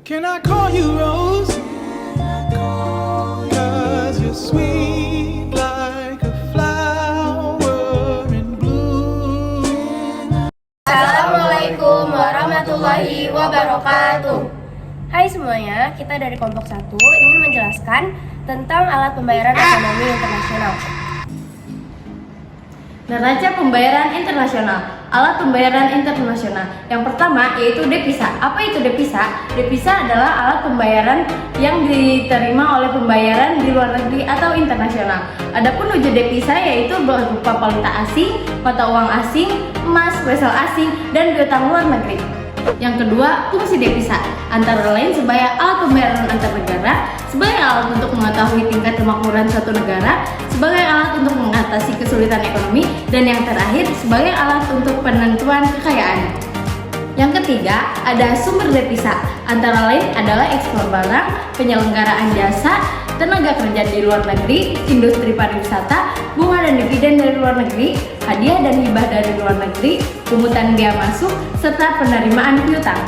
Can I call you Rose? 'Cause you're sweet like a flower in bloom. Assalamualaikum warahmatullahi wabarakatuh. Hai semuanya, kita dari kelompok 1 ingin menjelaskan tentang alat pembayaran ekonomi internasional. Neraca pembayaran internasional. Alat pembayaran internasional. Yang pertama yaitu devisa. Apa itu devisa? Devisa adalah alat pembayaran yang diterima oleh pembayaran di luar negeri atau internasional. Adapun wujud devisa yaitu berupa valuta asing, mata uang asing, emas, wesel asing, dan piutang luar negeri. Yang kedua, fungsi devisa antara lain sebagai alat pembayaran antar negara, sebagai alat untuk mengetahui tingkat kemakmuran suatu negara, sebagai alat untuk mengatasi kesulitan ekonomi, dan yang terakhir sebagai alat untuk penentuan kekayaan. Yang ketiga, ada sumber devisa antara lain adalah ekspor barang, penyelenggaraan jasa, tenaga kerja di luar negeri, industri pariwisata, bunga dan dividen dari luar negeri, hadiah dan hibah dari luar negeri, pungutan biaya masuk, serta penerimaan piutang.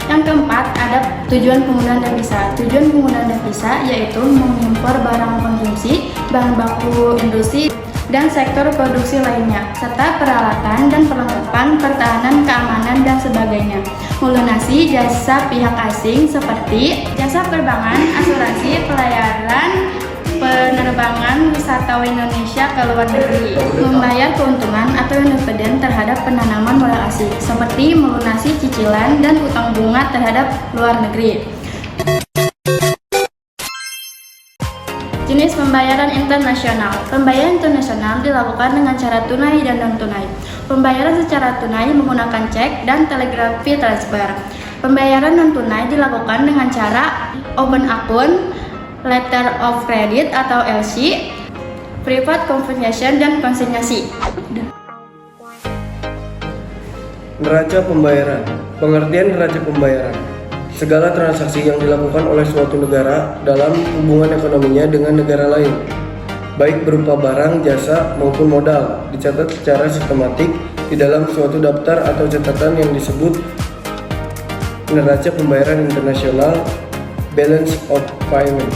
Yang keempat, ada tujuan penggunaan devisa. Tujuan penggunaan devisa yaitu mengimpor barang konsumsi, bahan baku industri, dan sektor produksi lainnya, serta peralatan dan perlengkapan pertahanan, keamanan, dan sebagainya. Melunasi jasa pihak asing seperti jasa penerbangan, asuransi, pelayaran, penerbangan wisatawan Indonesia ke luar negeri, membayar keuntungan atau dividen terhadap penanaman modal asing, seperti melunasi cicilan dan utang bunga terhadap luar negeri. Jenis pembayaran internasional. Pembayaran internasional dilakukan dengan cara tunai dan non-tunai. Pembayaran secara tunai menggunakan cek dan telegraphy transfer. Pembayaran non-tunai dilakukan dengan cara open account, letter of credit atau LC, private confirmation, dan konsinyasi. Neraca pembayaran. Pengertian neraca pembayaran: segala transaksi yang dilakukan oleh suatu negara dalam hubungan ekonominya dengan negara lain, baik berupa barang, jasa, maupun modal, dicatat secara sistematik di dalam suatu daftar atau catatan yang disebut neraca pembayaran internasional, balance of payment.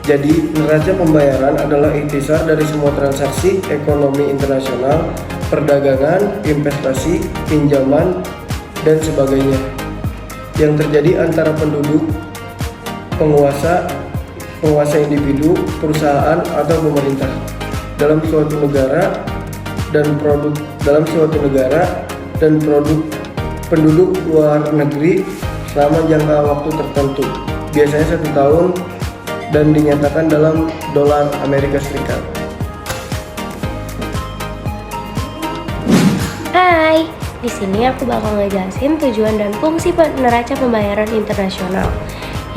Jadi, neraca pembayaran adalah ikhtisar dari semua transaksi ekonomi internasional, perdagangan, investasi, pinjaman, dan sebagainya yang terjadi antara penduduk, penguasa individu, perusahaan, atau pemerintah dalam suatu negara dan produk penduduk luar negeri selama jangka waktu tertentu, biasanya 1 tahun, dan dinyatakan dalam dolar Amerika Serikat. Hai, di sini aku bakal ngejelasin tujuan dan fungsi neraca pembayaran internasional,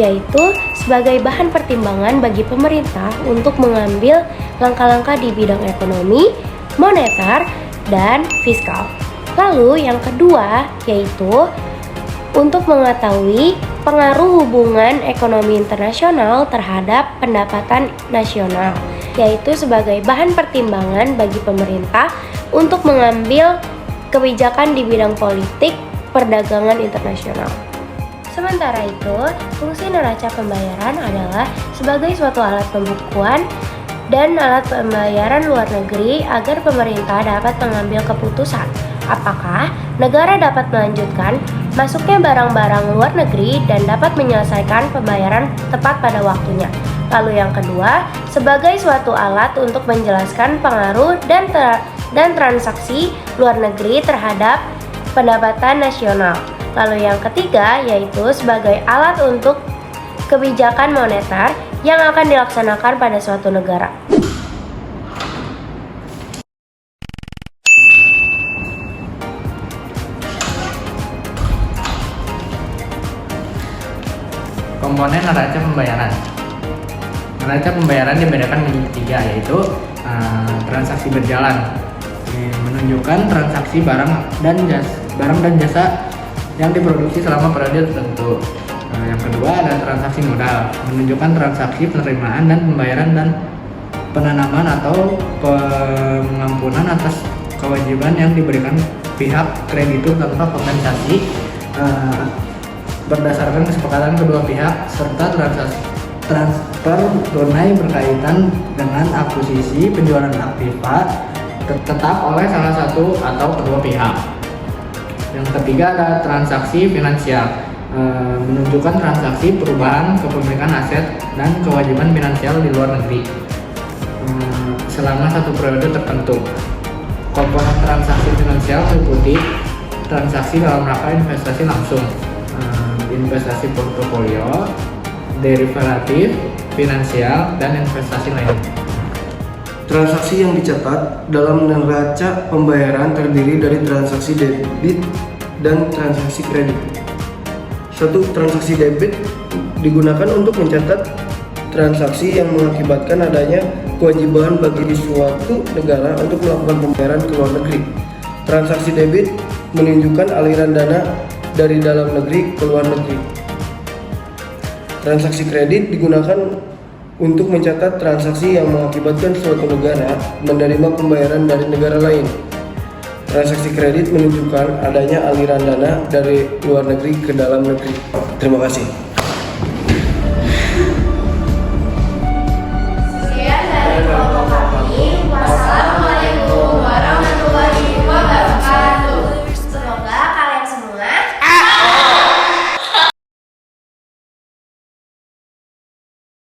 yaitu sebagai bahan pertimbangan bagi pemerintah untuk mengambil langkah-langkah di bidang ekonomi, moneter, dan fiskal. Lalu yang kedua yaitu untuk mengetahui pengaruh hubungan ekonomi internasional terhadap pendapatan nasional, yaitu sebagai bahan pertimbangan bagi pemerintah untuk mengambil kebijakan di bidang politik perdagangan internasional. Sementara itu, fungsi neraca pembayaran adalah sebagai suatu alat pembukuan dan alat pembayaran luar negeri agar pemerintah dapat mengambil keputusan apakah negara dapat melanjutkan masuknya barang-barang luar negeri dan dapat menyelesaikan pembayaran tepat pada waktunya. Lalu yang kedua, sebagai suatu alat untuk menjelaskan pengaruh dan transaksi luar negeri terhadap pendapatan nasional. Lalu yang ketiga yaitu sebagai alat untuk kebijakan moneter yang akan dilaksanakan pada suatu negara. Komponen neraca pembayaran. Neraca pembayaran dibedakan menjadi 3, yaitu transaksi berjalan, menunjukkan transaksi barang dan jasa yang diproduksi selama periode tertentu. Yang kedua ada transaksi modal, menunjukkan transaksi penerimaan dan pembayaran dan penanaman atau pengampunan atas kewajiban yang diberikan pihak kreditur tanpa kompensasi. berdasarkan kesepakatan kedua pihak serta transfer tunai berkaitan dengan akuisisi penjualan aktiva tetap oleh salah satu atau kedua pihak. Yang ketiga ada transaksi finansial, menunjukkan transaksi perubahan kepemilikan aset dan kewajiban finansial di luar negeri selama satu periode tertentu. Komponen transaksi finansial meliputi transaksi dalam rangka investasi langsung, investasi portofolio, derivatif, finansial, dan investasi lain. Transaksi yang dicatat dalam neraca pembayaran terdiri dari transaksi debit dan transaksi kredit. Satu transaksi debit digunakan untuk mencatat transaksi yang mengakibatkan adanya kewajiban bagi suatu negara untuk melakukan pembayaran ke luar negeri. Transaksi debit menunjukkan aliran dana dari dalam negeri ke luar negeri. Transaksi kredit digunakan untuk mencatat transaksi yang mengakibatkan suatu negara menerima pembayaran dari negara lain. Transaksi kredit menunjukkan adanya aliran dana dari luar negeri ke dalam negeri. Terima kasih.